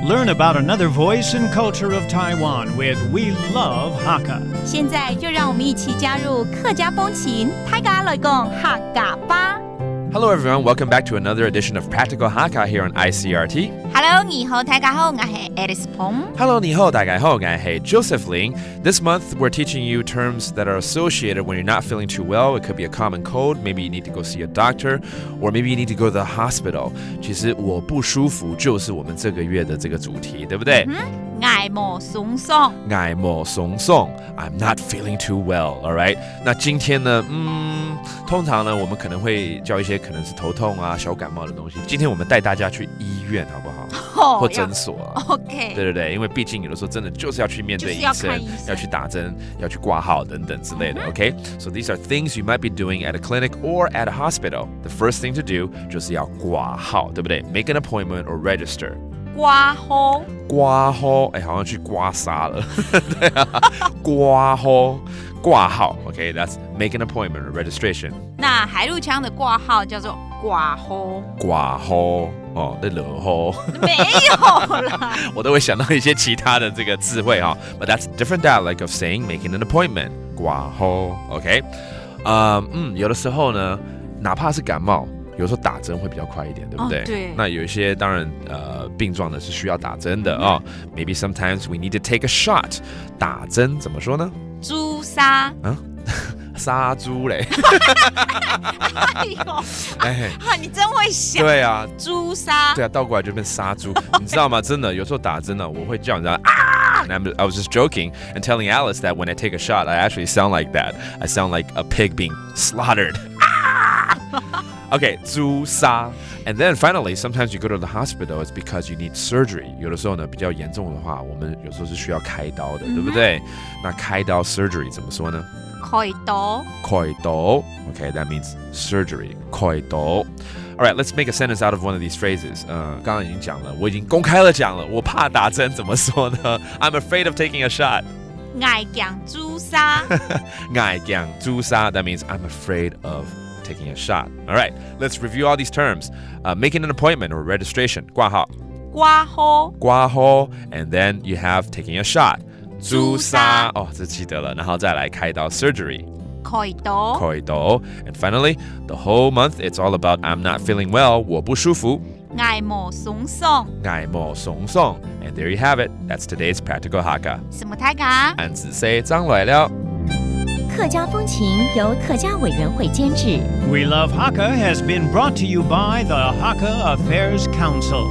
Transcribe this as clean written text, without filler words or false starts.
Learn about another voice and culture of Taiwan with We Love Hakka. 现在就让我们一起加入客家风情，大家来讲客家吧。Hello everyone, welcome back to another edition of Practical Hakka here on Icrt. Hello， 你好，大家好，我係 Alice Pong。Hello, 你好，大家好，我係 Joseph Ling. This month we're teaching you terms that are associated when you're not feeling too well. It could be a common cold, maybe you need to go see a doctor, or maybe you need to go to the hospital. 其实我不舒服就是我们这个月的这个主题，对不对？愛莫鬆鬆，愛莫鬆鬆 I'm not feeling too well, alright? 那今天呢，通常呢，我们可能会教一些可能是头痛啊、小感冒的东西。今天我们带大家去医院，好不好？或诊所啊。OK。对对对，因为毕竟有的时候真的就是要去面对医生，要去打针，要去挂号等等之类的。OK? So these are things you might be doing at a clinic or at a hospital. The first thing to do 就是要挂号，对不对？ Make an appointment or register. 挂號，挂号，好像去刮痧了。对啊，挂号，挂号。Okay, that's make an appointment or registration. 那海陸腔的掛號叫做掛號。挂号哦，那惹号沒有啦，我都會想到一些其他的這個字彙哈。But that's a different dialect of saying making an appointment. 挂號 ，OK？ 有的時候呢，哪怕是感冒。有时候打针會比較快一點，對不對？對。那有一些當然病狀呢是需要打針的啊。Maybe sometimes we need to take a shot. 打針怎麼說呢？朱砂。殺豬嘞。你真會想。對啊。朱砂。對啊，倒過來就變殺豬。你知道嗎？真的，有時候打針呢，我會叫人家啊。And I was just joking and telling Alice that when I take a shot, I actually sound like that. I sound like a pig being slaughtered. Okay, 朱砂. And then finally, sometimes you go to the hospital, it's because you need surgery. 有的时候呢，比较严重的话，我们有时候是需要开刀的，对不对？那开刀 surgery 怎么说呢？開刀。開刀 Okay, that means surgery. 開刀 Alright, let's make a sentence out of one of these phrases. 刚刚已經講了，我已經公開了講了，我怕打針，怎麼說呢？ I'm afraid of taking a shot. 愛驚朱砂。愛驚朱砂 That means I'm afraid of taking a shot. All right, let's review all these terms. Making an appointment or registration. 掛號。掛號。掛號 And then you have taking a shot. 朱砂這記得了。然後再來開刀 surgery. 開刀。開刀 And finally, the whole month, it's all about I'm not feeling well. 我不舒服。愛莫鬆鬆。愛莫鬆鬆 And there you have it. That's today's Practical Hakka. 什麼大家？俺只識張來了。客家風情由客家委員會監製。 We Love Hakka has been brought to you by the Hakka Affairs Council.